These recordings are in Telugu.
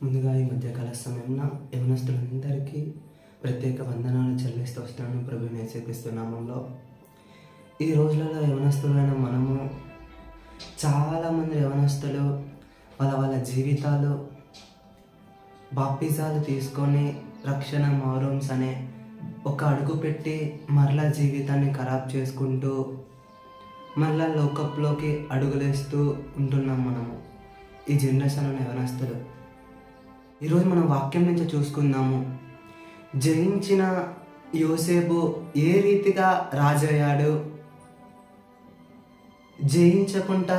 ముందుగా ఈ మధ్యకాల సమయంలో యవనస్తులందరికీ ప్రత్యేక వందనాలు చెల్లిస్తూ వస్తున్నాను ప్రభువుని యేసుక్రీస్తు నామంలో. ఈ రోజులలో యవనస్తులైన మనము చాలామంది యవనస్తులు వాళ్ళ జీవితాలు బాప్తిజాలు తీసుకొని రక్షణ మారూమ్స్ అనే ఒక అడుగు పెట్టి మరలా జీవితాన్ని ఖరాబ్ చేసుకుంటూ మరలా లోకంలోకి అడుగులేస్తూ ఉంటున్నాం మనము ఈ జనరేషన్ యవనస్తులు. ఈరోజు మనం వాక్యం నుంచి చూసుకుందాము. జయించిన యోసేపు ఏ రీతిగా రాజయ్యాడు, జయించకుండా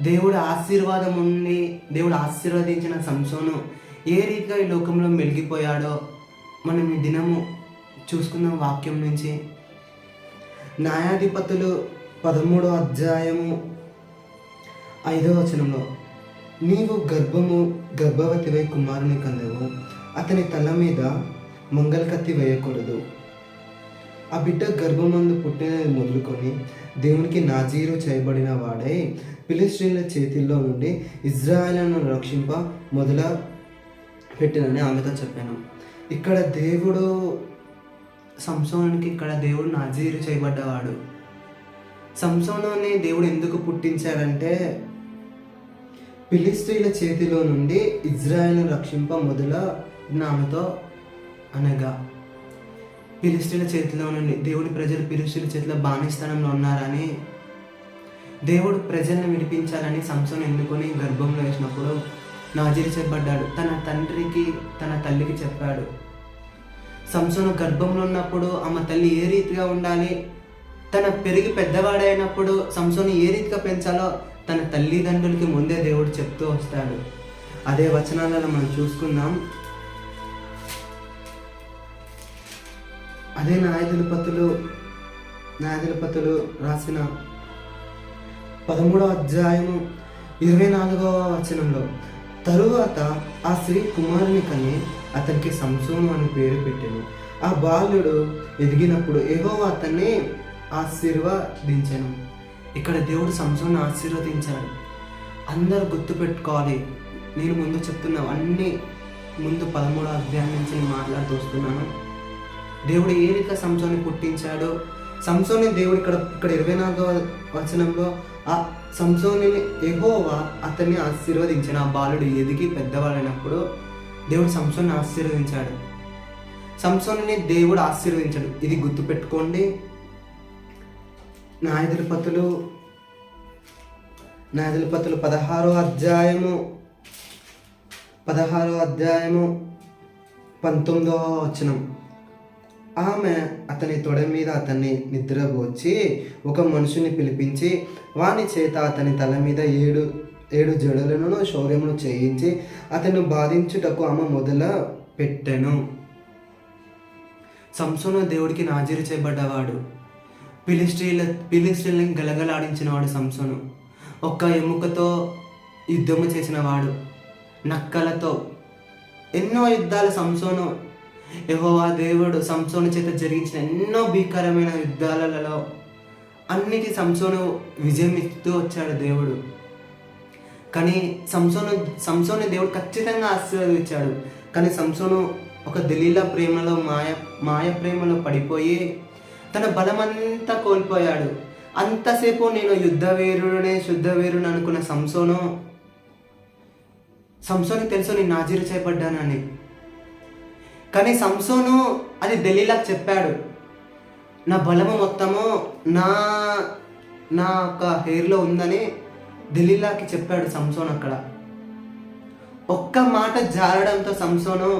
దేవుడు ఆశీర్వాదం ఉండి దేవుడు ఆశీర్వదించిన సంసోను ఏ రీతిగా ఈ లోకంలో మెలిగిపోయాడో మనం ఈ దినము చూసుకుందాం వాక్యం నుంచి. న్యాయాధిపతులు 13వ అధ్యాయము 5వ వచనంలో, నీవు గర్భవతివై కుమారుని కలవు, అతని తల మీద మంగళకత్తి వేయకూడదు. ఆ బిడ్డ గర్భమందు పుట్టినది మొదలుకొని దేవునికి నాజీరు చేయబడిన వాడై ఫిలిష్తీయుల చేతిల్లో నుండి ఇజ్రాయేలును రక్షింప మొదల పెట్టినని ఆమెతో చెప్పాను. ఇక్కడ దేవుడు సంసోనునికి దేవుడు నాజీరు చేయబడ్డవాడు. సంసోనుని దేవుడు ఎందుకు పుట్టించాడంటే ఫిలిష్తీయుల చేతిలో నుండి ఇజ్రాయేలును రక్షింప మొదల ఆమెతో అనగా ఫిలిష్తీయుల చేతిలో నుండి దేవుడి ప్రజలు ఫిలిష్తీయుల చేతిలో బానిస్థానంలో ఉన్నారని దేవుడు ప్రజలను విడిపించాలని సంసోను ఎన్నుకొని గర్భంలో వేసినప్పుడు నాజీరు చేయబడ్డాడు. తన తండ్రికి తన తల్లికి చెప్పాడు. సంసోను గర్భంలో ఉన్నప్పుడు ఆమె తల్లి ఏ రీతిగా ఉండాలి, తన పెరిగి పెద్దవాడైనప్పుడు సంసోను ఏ రీతిగా పెంచాలో తన తల్లిదండ్రులకి ముందే దేవుడు చెప్తూ వస్తాడు. అదే వచనాలలో మనం చూసుకుందాం. అదే న్యాయాధిపతులు రాసిన 13వ అధ్యాయము 24వ వచనంలో, తరువాత ఆ స్త్రీ కుమారుని కని అతనికి సంసోను అని పేరు పెట్టెను. ఆ బాలుడు ఎదిగినప్పుడు యెహోవా అతన్ని ఆశీర్వదించెను. ఇక్కడ దేవుడు సంసోను ఆశీర్వదించాడు. అందరూ గుర్తుపెట్టుకోవాలి. నేను ముందు చెప్తున్నా అన్నీ ముందు 13వ అధ్యాయం నుంచి నేను మాట్లాడుతూ వస్తున్నాను. దేవుడు ఏ రీతిగా సంసోన్ని పుట్టించాడో, సంసోన్ని దేవుడు ఇక్కడ 24వ వచనంలో ఆ సంసోన్ని యెహోవా అతన్ని ఆశీర్వదించాడు. ఆ బాలుడు ఎదిగి పెద్దవాడైనప్పుడు దేవుడు సంసోన్ని ఆశీర్వదించాడు. సంసోన్ని దేవుడు ఆశీర్వదించాడు. ఇది గుర్తుపెట్టుకోండి. న్యాయాధిపతులు 16వ అధ్యాయము 19వ వచనం, ఆమె అతని తొడ మీద అతన్ని నిద్రపోచి ఒక మనుషుని పిలిపించి వాని చేత అతని తల మీద ఏడు జడలను శౌర్యమును చేయించి అతను బాధించుటకు ఆమె మొదల పెట్టెను. సంసోను దేవుడికి నాజీరు చేయబడ్డవాడు. ఫిలిష్తీయులను గలగలాడించిన వాడు సంసోను. ఒక్క ఎముకతో యుద్ధము చేసిన వాడు, నక్కలతో ఎన్నో యుద్ధాలు సంసోను. యెహోవా దేవుడు సంసోను చేత జరిగించిన ఎన్నో భీకరమైన యుద్ధాలలో అన్నిటి సంసోను విజయం ఇస్తూ వచ్చాడు దేవుడు. కానీ సంసోను దేవుడు ఖచ్చితంగా ఆశీర్వదించాడు. కానీ సంసోను ఒక దెలీలా ప్రేమలో మాయ ప్రేమలో పడిపోయి తన బలమంతా కోల్పోయాడు. అంతసేపు నేను శుద్ధ వీరుడు అనుకున్న సంసోను తెలుసు నేను నాజీరు చేయబడ్డానని. కానీ సంసోను అది దెలీలాకు చెప్పాడు. నా బలము మొత్తము నా ఒక హెయిర్లో ఉందని దెలీలాకి చెప్పాడు సంసోను. అక్కడ ఒక్క మాట జారడంతో సంసోను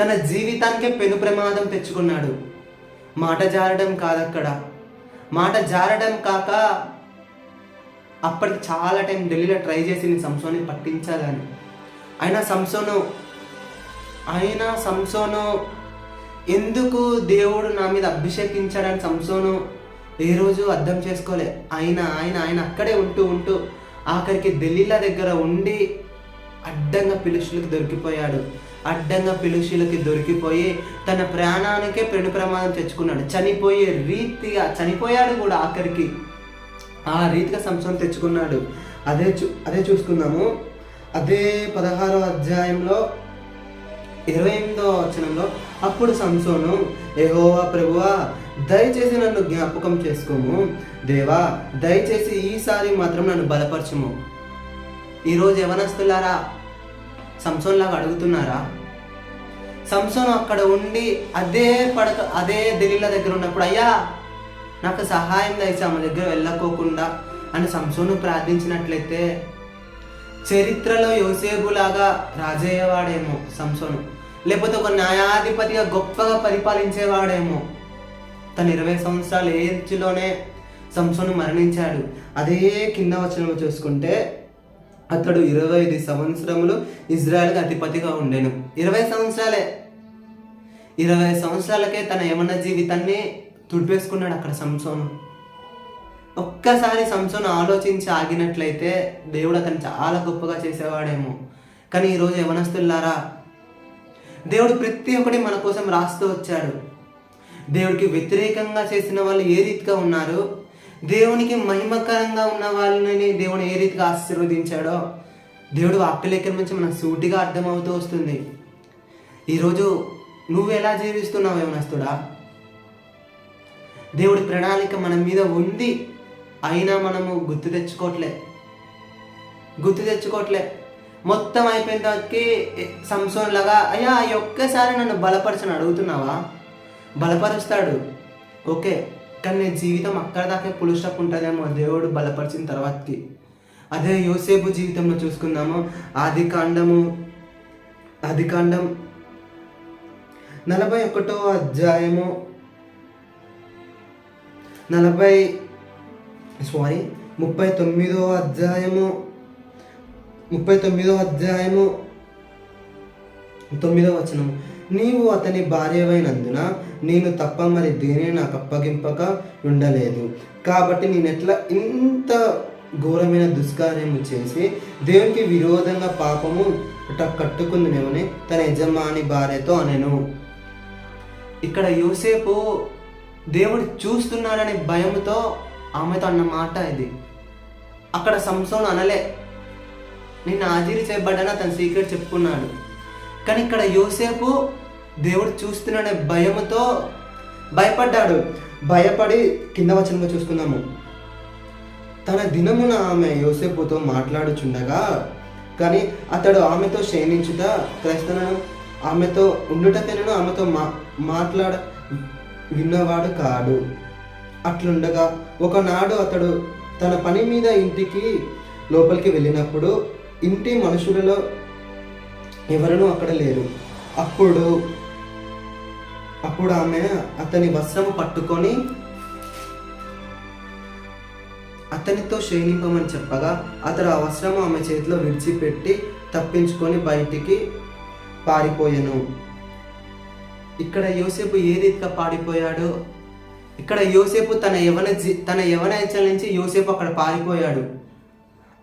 తన జీవితానికే పెను ప్రమాదం తెచ్చుకున్నాడు. మాట జారడం కాదు, అక్కడ మాట జారడం కాక అప్పటికి చాలా టైం ఢిల్లీలో ట్రై చేసింది సంసోన్ని పట్టించాలని. అయినా సంసోను ఎందుకు దేవుడు నా మీద అభిషేకించాడని సంసోను ఏ రోజు అర్థం చేసుకోలే. ఆయన అక్కడే ఉంటూ ఆఖరికి ఢిల్లీల దగ్గర ఉండి అడ్డంగా ఫిలిష్తీయులకి దొరికిపోయి తన ప్రాణానికే పెను ప్రమాదం తెచ్చుకున్నాడు. చనిపోయాడు కూడా ఆఖరికి. ఆ రీతిగా సంసోను తెచ్చుకున్నాడు. అదే చూసుకుందాము. అదే 16వ అధ్యాయంలో 28వ వచనంలో, అప్పుడు సంసోను, యెహోవా ప్రభువా, దయచేసి నన్ను జ్ఞాపకం చేసుకోము, దేవా దయచేసి ఈసారి మాత్రం నన్ను బలపరచుము. ఈరోజు యవనస్తులారా సంసోన్ లాగా అడుగుతున్నారా? సంసోను అక్కడ ఉండి అదే దెలీలా దగ్గర ఉన్నప్పుడు, అయ్యా నాకు సహాయం దయచి ఆమె దగ్గర వెళ్ళకోకుండా అని సంసోను ప్రార్థించినట్లయితే చరిత్రలో యోసేపులాగా రాజయ్యేవాడేమో సంసోను, లేకపోతే ఒక న్యాయాధిపతిగా గొప్పగా పరిపాలించేవాడేమో. తన 20 సంవత్సరాల ఏజ్లోనే సంసోను మరణించాడు. అదే కింద వచనంలో చూసుకుంటే అతడు 25 సంవత్సరములు ఇజ్రాయెల్కి అధిపతిగా ఉండెను. 20 సంవత్సరాలే. 20 సంవత్సరాలకే తన యవన జీవితాన్ని తుడిపేసుకున్నాడు అక్కడ సంసోను. ఒక్కసారి సంసోను ఆలోచించి ఆగినట్లయితే దేవుడు అతను చాలా గొప్పగా చేసేవాడేమో. కానీ ఈరోజు యవనస్తులారా, దేవుడు ప్రతి ఒక్కటి మన కోసం రాస్తూ వచ్చాడు. దేవుడికి వ్యతిరేకంగా చేసిన వాళ్ళు ఏ రీతిగా ఉన్నారు, దేవునికి మహిమకరంగా ఉన్న వాళ్ళని దేవుడు ఏ రీతిగా ఆశీర్వదించాడో దేవుడు వాక్యలేఖన నుంచి మనకు సూటిగా అర్థమవుతూ వస్తుంది. ఈరోజు నువ్వు ఎలా జీవిస్తున్నావు యవనస్తుడా? దేవుడి ప్రణాళిక మన మీద ఉంది, అయినా మనము గుర్తు తెచ్చుకోవట్లే. మొత్తం అయిపోయిన తర్వాతకి సంసోన్ లాగా, అయ్యా ఒక్కసారి నన్ను బలపరచని అడుగుతున్నావా? బలపరుస్తాడు, ఓకే, కానీ నీ జీవితం అక్కడ దాకా పుల్ స్టాప్ ఉంటుందేమో దేవుడు బలపరిచిన తర్వాతకి. అదే యోసేపు జీవితంలో చూసుకుందాము. ఆదికాండం 41వ అధ్యాయము 39వ అధ్యాయము 9వ వచనం, నీవు అతని భార్యవైనందున నేను తప్ప మరి దేని నాకు అప్పగింపక ఉండలేదు, కాబట్టి నేనెట్లా ఇంత ఘోరమైన దుష్కార్యము చేసి దేవునికి విరోధంగా పాపము కట్టుకుందునేమని తన యజమాని భార్యతో అనెను. ఇక్కడ యోసేపు దేవుడు చూస్తున్నాడనే భయంతో ఆమెతో అన్న మాట ఇది. అక్కడ సంసోను అనలే, నేను హాజరు చేయబడ్డాను, తన సీక్రెట్ చెప్పుకున్నాడు. కానీ ఇక్కడ యోసేపు దేవుడు చూస్తున్నాడనే భయముతో భయపడ్డాడు. భయపడి కింద వచనంలో చూసుకుందాము. తన దినమున ఆమె యోసేపుతో మాట్లాడుచుండగా, కానీ అతడు ఆమెతో శయనించుట క్రైస్తవులను ఆమెతో ఉండుటకైనను ఆమెతో మాట్లాడ విన్నవాడు కాడు. అట్లుండగా ఒకనాడు అతడు తన పని మీద ఇంటికి లోపలికి వెళ్ళినప్పుడు ఇంటి మనుషులలో ఎవరనూ అక్కడ లేరు. అప్పుడు ఆమె అతని వస్త్రము పట్టుకొని అతనితో శయనింపమని చెప్పగా అతడు ఆ వస్త్రము ఆమె చేతిలో విడిచిపెట్టి తప్పించుకొని బయటికి పారిపోయాను. ఇక్కడ యోసేపు ఏ రీతిగా పారిపోయాడు? ఇక్కడ యోసేపు తన యవనచల నుంచి యోసేపు అక్కడ పారిపోయాడు.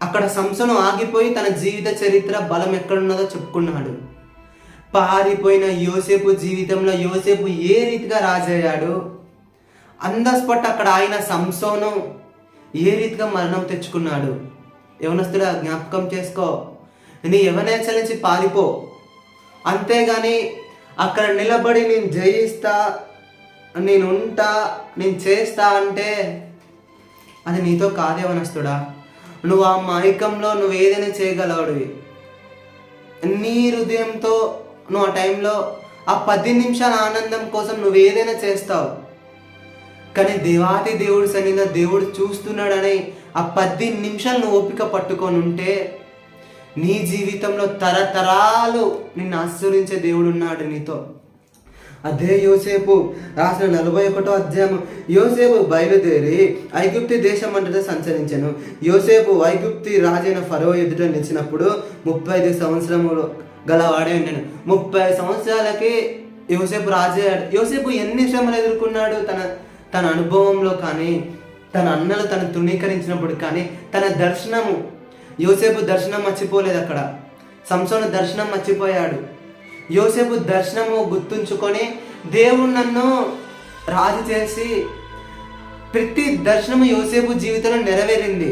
అక్కడ సంసోను ఆగిపోయి తన జీవిత చరిత్ర బలం ఎక్కడున్నదో చెప్పుకున్నాడు. పారిపోయిన యోసేపు జీవితంలో యోసేపు ఏ రీతిగా రాజయ్యాడు, ఆన్ ద స్పాట్ అక్కడ ఆయన సంసోను ఏ రీతిగా మరణం తెచ్చుకున్నాడు. యవనస్తుడా, జ్ఞాపకం చేసుకో, నీ యవనచల నుంచి పారిపో, అంతేగాని అక్కడ నిలబడి నేను జయిస్తా, నేను ఉంటా, నేను చేస్తా అంటే అది నీతో కాదేవనస్తుడా. నువ్వు ఆ మైకంలో నువ్వు ఏదైనా చేయగలవాడివి. నీ హృదయంతో నువ్వు ఆ టైంలో ఆ 10 నిమిషాల ఆనందం కోసం నువ్వు ఏదైనా చేస్తావు. కానీ దేవాది దేవుడి సన్నిధిలో దేవుడు చూస్తున్నాడని ఆ 10 నిమిషాలు నువ్వు ఓపిక పట్టుకొని ఉంటే నీ జీవితంలో తరతరాలు నిన్ను ఆశీర్వదించే దేవుడు ఉన్నాడు నీతో. అదే యోసేపు రాసిన 41వ అధ్యాయం. యోసేపు బయలుదేరి ఐగుప్తి దేశం అంతటా సంచరించెను. యోసేపు ఐగుప్తి రాజైన ఫరో ఎదుట నిలిచినప్పుడు 35 సంవత్సరములు గలవాడే ఉండెను. 30 సంవత్సరాలకి యోసేపు రాజయ్యాడు. యోసేపు ఎన్ని శ్రమలు ఎదుర్కొన్నాడు తన అనుభవంలో కానీ, తన అన్నలు తను తృణీకరించినప్పుడు కానీ, తన దర్శనము, యోసేపు దర్శనం మర్చిపోలేదు. అక్కడ సంసోను దర్శనం మర్చిపోయాడు. యోసేపు దర్శనము గుర్తుంచుకొని దేవుడు నన్ను రాజు చేసి ప్రతి దర్శనము యోసేపు జీవితంలో నెరవేరింది.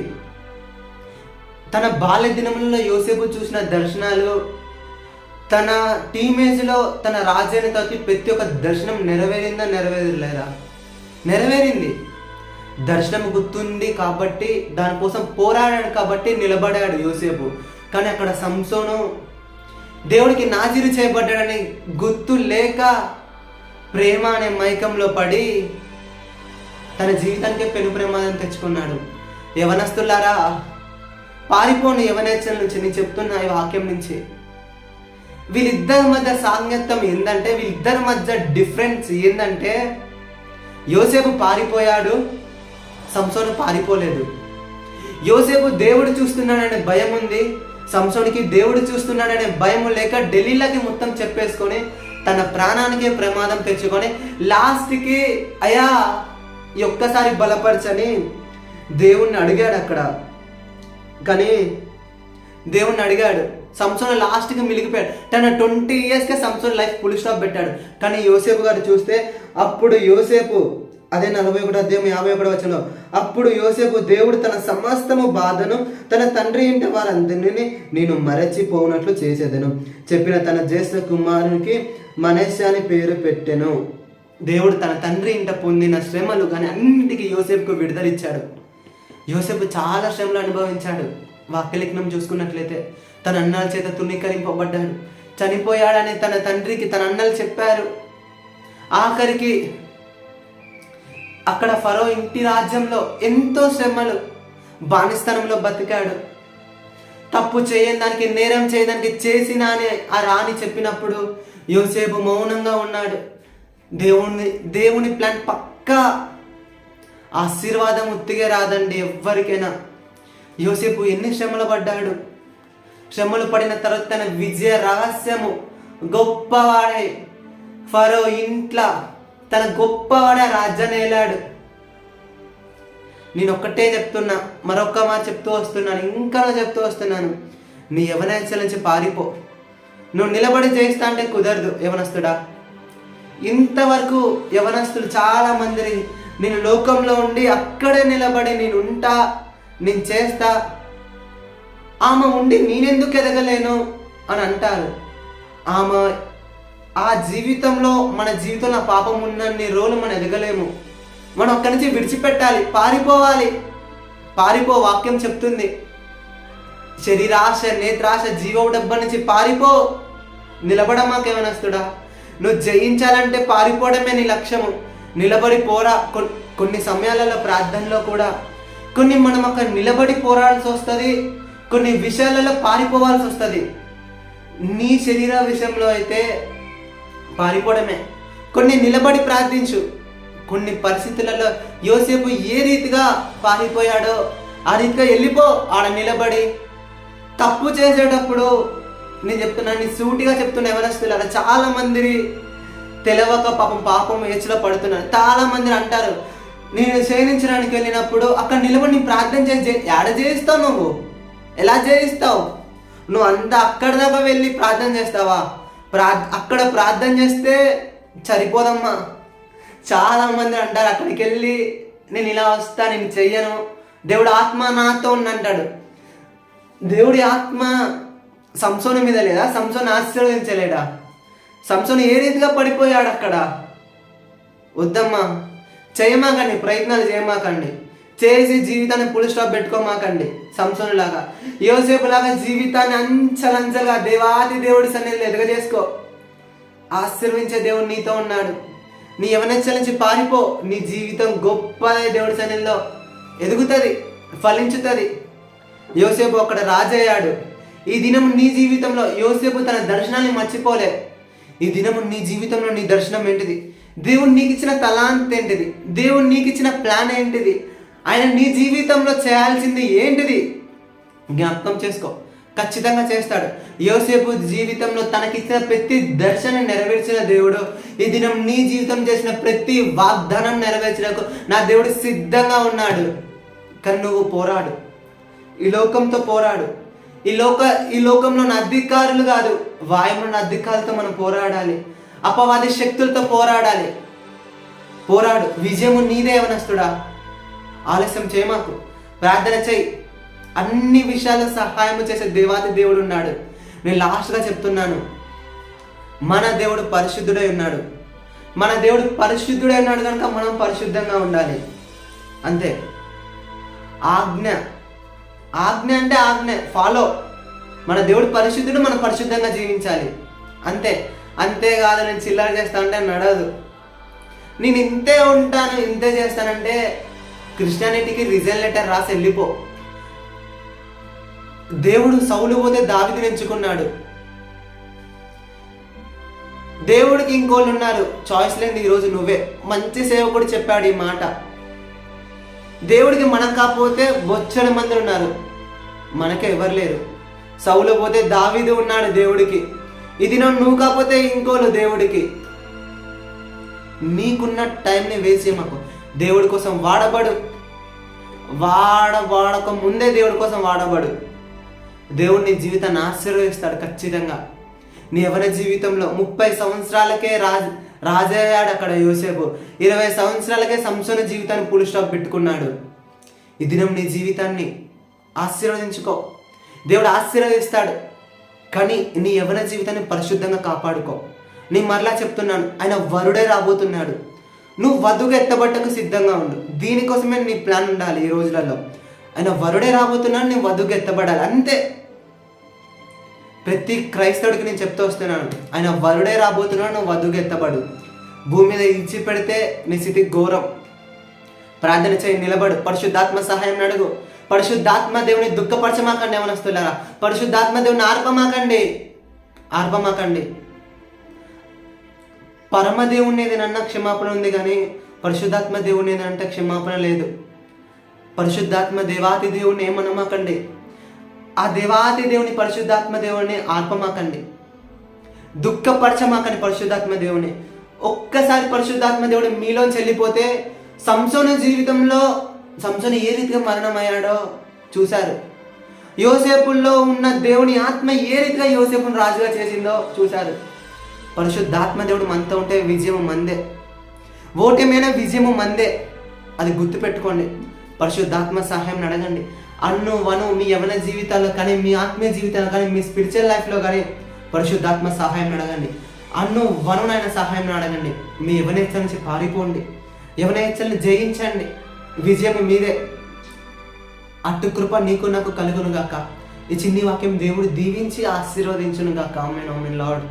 తన బాల్య దినములలో యోసేపు చూసిన దర్శనాలు, తన టీనేజ్లో తన రాజైన తర్వాత ప్రతి ఒక్క దర్శనం నెరవేరిందా నెరవేరలేదా? నెరవేరింది. దర్శనం గుర్తుంది కాబట్టి, దానికోసం పోరాడాడు కాబట్టి నిలబడాడు యోసేపు. కానీ అక్కడ సంసోను దేవుడికి నాజీరు చేయబడ్డాడని గుర్తు లేక ప్రేమ అనే మైకంలో పడి తన జీవితానికి పెను ప్రమాదం తెచ్చుకున్నాడు. యవనస్తులారా, పారిపోను యవనేచ్చల నుంచి. నేను చెప్తున్నా ఈ వాక్యం నుంచి. వీళ్ళిద్దరి మధ్య సాంగత్యం ఏంటంటే, వీళ్ళిద్దరి మధ్య డిఫరెన్స్ ఏంటంటే, యోసేపు పారిపోయాడు, సంసోను పారిపోలేదు. యోసేపు దేవుడు చూస్తున్నాడనే భయం ఉంది, సంసోనికి దేవుడు చూస్తున్నాడనే భయం లేక ఢిల్లీలకి మొత్తం చెప్పేసుకొని తన ప్రాణానికి ప్రమాదం తెచ్చుకొని లాస్ట్కి అయ్యా ఈ ఒక్కసారి బలపరచని దేవుణ్ణి అడిగాడు అక్కడ. కానీ దేవుణ్ణి అడిగాడు. సంసోను లాస్ట్కి మిలిగిపోయాడు. తన 20 yearsకే సంసోను లైఫ్ ఫుల్ స్టాప్ పెట్టాడు. కానీ యోసేపు గారు చూస్తే, అప్పుడు యోసేపు, అదే 41 అధ్యాయం 51 వచనంలో, అప్పుడు యోసేపు దేవుడు తన సమస్తము బాధను తన తండ్రి ఇంటి వారందరినీ నేను మరచిపోనట్లు చేసేదను చెప్పిన తన జ్యేష్ఠ కుమారునికి మనష్షే అని పేరు పెట్టెను. దేవుడు తన తండ్రి ఇంట పొందిన శ్రమలు కానీ అన్నిటికీ యోసేపుకు విడుదలిచ్చాడు. యోసేపు చాలా శ్రమలు అనుభవించాడు. వాక్యలిఖనం చూసుకున్నట్లయితే తన అన్నల చేత తుణీకరింపబడ్డాడు, చనిపోయాడని తన తండ్రికి తన అన్నలు చెప్పారు. ఆఖరికి అక్కడ ఫరో ఇంటి రాజ్యంలో ఎంతో శ్రమలు, బానిస్థానంలో బతికాడు. తప్పు చేయని దానికి, నేరం చేయడానికి చేసిన అని ఆ రాణి చెప్పినప్పుడు యోసేపు మౌనంగా ఉన్నాడు. దేవుని ప్లాన్ పక్కా. ఆశీర్వాదం ఉత్తిగే రాదండి ఎవ్వరికైనా. యోసేపు ఎన్ని శ్రమలు పడ్డాడు. శ్రమలు పడిన తర్వాత తన విజయ రహస్యము గొప్పవాడే. ఫరో ఇంట్లో తన గొప్పవాడే రాజ్యాన్ని ఏలాడు. నేను ఒక్కటే చెప్తున్నా, మరొక్క మాట చెప్తూ వస్తున్నాను, ఇంకా చెప్తూ వస్తున్నాను. నీ యవనస్తుల నుంచి పారిపో. నువ్వు నిలబడి చేస్తా అంటే కుదరదు యవనస్తుడా. ఇంతవరకు యవనస్తులు చాలా మంది నేను లోకంలో ఉండి అక్కడే నిలబడి నేను ఉంటా, నేను చేస్తా, ఆమె ఉండి నేనెందుకు ఎదగలేను అని అంటారు. ఆమె ఆ జీవితంలో, మన జీవితంలో పాపం ఉన్నన్ని రోజులు మనం ఎదగలేము. మనం అక్కడి నుంచి విడిచిపెట్టాలి, పారిపోవాలి. పారిపో, వాక్యం చెప్తుంది. శరీరాశ, నేత్రాశ, జీవ డబ్బ నుంచి పారిపో. నిలబడమాకేమనస్తుడా. నువ్వు జయించాలంటే పారిపోవడమే నీ లక్ష్యము. నిలబడి పోరా. కొన్ని సమయాలలో ప్రార్థనలో కూడా మనం అక్కడ నిలబడి పోరాడాల్సి వస్తుంది, కొన్ని విషయాలలో పారిపోవాల్సి వస్తుంది. నీ శరీర విషయంలో అయితే పారిపోవడమే. కొన్ని నిలబడి ప్రార్థించు. కొన్ని పరిస్థితులలో యోసేపు ఏ రీతిగా పారిపోయాడో ఆ రీతిగా వెళ్ళిపో. ఆడ నిలబడి తప్పు చేసేటప్పుడు నేను చెప్తున్నా, నీ సూటిగా చెప్తున్నా, ఎవరస్తున్నారు చాలా మంది తెలవక పాపం ఏచులో పడుతున్నారు. చాలా మంది అంటారు, నేను క్షయించడానికి వెళ్ళినప్పుడు అక్కడ నిలబడి నీ ప్రార్థన చేసి ఎడ చేయిస్తావు? నువ్వు ఎలా చేయిస్తావు? నువ్వు అంతా అక్కడ దాకా వెళ్ళి ప్రార్థన చేస్తావా? అక్కడ ప్రార్థన చేస్తే సరిపోదమ్మా. చాలా మంది అంటారు, అక్కడికి వెళ్ళి నేను ఇలా వస్తా, నేను చెయ్యను, దేవుడు ఆత్మ నాతో ఉండంటాడు. దేవుడి ఆత్మ సంసోను మీద లేదా? సంసోను ఆశీర్వదించలేడా? సంసోను ఏ రీతిగా పడిపోయాడు అక్కడ? వద్దమ్మా, చేయమాకండి, ప్రయత్నాలు చేయమాకండి, చేసి జీవితాన్ని ఫుల్ స్టాప్ పెట్టుకోమాకండి. సంసోను లాగా, యోసేపు లాగా జీవితాన్ని అంచలంచలుగా దేవాది దేవుడి సన్నిధిలో ఎదగజేసుకో. ఆశీర్వించే దేవుడు నీతో ఉన్నాడు. నీ యవనస్తుల నుంచి పారిపో. నీ జీవితం గొప్ప దేవుడి సన్నిధిలో ఎదుగుతుంది, ఫలించుతుంది. యోసేపు అక్కడ రాజయ్యాడు. ఈ దినం నీ జీవితంలో యోసేపు తన దర్శనాన్ని మర్చిపోలే. ఈ దినం నీ జీవితంలో నీ దర్శనం ఏంటిది? దేవుడు నీకు ఇచ్చిన తలాంత్ ఏంటిది? దేవుడు నీకు ఇచ్చిన ప్లాన్ ఏంటిది? ఆయన నీ జీవితంలో చేయాల్సింది ఏంటిది? జ్ఞాపకం చేసుకో. ఖచ్చితంగా చేస్తాడు. యోసేపు జీవితంలో తనకిచ్చిన ప్రతి దర్శనం నెరవేర్చిన దేవుడు ఈ దినం నీ జీవితం చేసిన ప్రతి వాగ్దానం నెరవేర్చడానికి నా దేవుడు సిద్ధంగా ఉన్నాడు. కానీ నువ్వు పోరాడు, ఈ లోకంతో పోరాడు. ఈ లోకంలో ఉన్న అధికారులు కాదు, వాయువున్న అధికారులతో మనం పోరాడాలి. అపవాది శక్తులతో పోరాడాలి. పోరాడు. విజయము నీదే యవనస్తుడా. ఆలస్యం చేయమాకు. ప్రార్థన చెయ్యి. అన్ని విషయాలు సహాయం చేసే దేవాతి దేవుడు ఉన్నాడు. నేను లాస్ట్గా చెప్తున్నాను, మన దేవుడు పరిశుద్ధుడై ఉన్నాడు. మన దేవుడు పరిశుద్ధుడై ఉన్నాడు కనుక మనం పరిశుద్ధంగా ఉండాలి. అంతే. ఆజ్ఞ అంటే ఆజ్ఞ ఫాలో. మన దేవుడు పరిశుద్ధుడు, మనం పరిశుద్ధంగా జీవించాలి. అంతేకాదు నేను చిల్లర చేస్తా అంటే నడదు. నేను ఇంతే ఉంటాను, ఇంతే చేస్తానంటే క్రిస్టియానిటీకి రిజైన్ లెటర్ రాసి వెళ్ళిపో. దేవుడు సౌలు పోతే దావీదుని ఎంచుకున్నాడు. దేవుడికి ఇంకోళ్ళు ఉన్నారు, చాయిస్ లేని ఈరోజు నువ్వే. మంచి సేవకుడు చెప్పాడు ఈ మాట. దేవుడికి మనం కాకపోతే బొచ్చడి మంది ఉన్నారు, మనకే ఎవరు లేరు. సౌలు పోతే దావీదు ఉన్నాడు దేవుడికి. ఇది నువ్వు కాకపోతే ఇంకోళ్ళు దేవుడికి. నీకున్న టైంని వేస్ట్ చేయమాకు. దేవుడి కోసం వాడబడు. వాడక ముందే దేవుడి కోసం వాడబడు. దేవుడు నీ జీవితాన్ని ఆశీర్వదిస్తాడు ఖచ్చితంగా. నీ యవ్వన జీవితంలో 30 సంవత్సరాలకే రాజయ్యాడు అక్కడ యోసేపు. 20 సంవత్సరాలకే సంసోను జీవితాన్ని ఫుల్ స్టాప్ పెట్టుకున్నాడు. ఈ దినం నీ జీవితాన్ని ఆశీర్వదించుకో. దేవుడు ఆశీర్వదిస్తాడు, కానీ నీ యవ్వన జీవితాన్ని పరిశుద్ధంగా కాపాడుకో. నేను మరలా చెప్తున్నాను, ఆయన వరుడే రాబోతున్నాడు. నువ్వు వధువుగా ఎత్తబట్టకు సిద్ధంగా ఉండు. దీనికోసమే నీ ప్లాన్ ఉండాలి. ఈ రోజులలో ఆయన వరుడే రాబోతున్నాడు, నేను వధువుగా ఎత్తబడాలి, అంతే. ప్రతి క్రైస్తవుడికి నేను చెప్తూ వస్తున్నాను, ఆయన వరుడే రాబోతున్నాడు, నువ్వు వధువుగా ఎత్తబడు. భూమి మీద ఇచ్చి పెడితే నీ స్థితి ఘోరం. ప్రార్థన చేయి, నిలబడు, పరిశుద్ధాత్మ సహాయం అడుగు. పరిశుద్ధాత్మ దేవుని దుఃఖపరచమాకండి. ఏమనొస్తున్నారా? పరిశుద్ధాత్మ దేవుని ఆర్పమాకండి. పరమదేవుని ఏదైనా క్షమాపణ ఉంది, కానీ పరిశుద్ధాత్మ దేవుని ఏదంటే క్షమాపణ లేదు. పరిశుద్ధాత్మ దేవాతి దేవుని ఏమనమాకండి. ఆ దేవాతి దేవుని పరిశుద్ధాత్మ దేవుని ఆర్పమాకండి, దుఃఖపరచమాకండి పరిశుద్ధాత్మ దేవుని. ఒక్కసారి పరిశుద్ధాత్మ దేవుడు మీలోంచి వెళ్ళిపోతే, సంసోను జీవితంలో సంసోను ఏ రీతిగా మరణమయ్యాడో చూశారు. యోసేపుల్లో ఉన్న దేవుని ఆత్మ ఏ రీతిగా యోసేపును రాజుగా చేసిందో చూశారు. పరిశుద్ధాత్మ దేవుడు మనతో ఉంటే విజయము మందే, ఓటమైన విజయము మందే. అది గుర్తుపెట్టుకోండి. పరిశుద్ధాత్మ సహాయం అడగండి. వను మీ యవ్వన జీవితాల్లో కానీ, మీ ఆత్మీయ జీవితాల్లో కానీ, మీ స్పిరిచువల్ లైఫ్లో కానీ పరిశుద్ధాత్మ సహాయం అడగండి. వనునైన సహాయం అడగండి. మీ యవ్వనేచ్ఛల నుంచి పారిపోండి, యవ్వనేచ్ఛల్ని జయించండి. విజయం మీదే. అటు కృప నీకు నాకు కలుగును గాక. ఈ చిన్ని వాక్యం దేవుడు దీవించి ఆశీర్వదించును గాక. ఆమేన్, ఆమేన్ లార్డ్.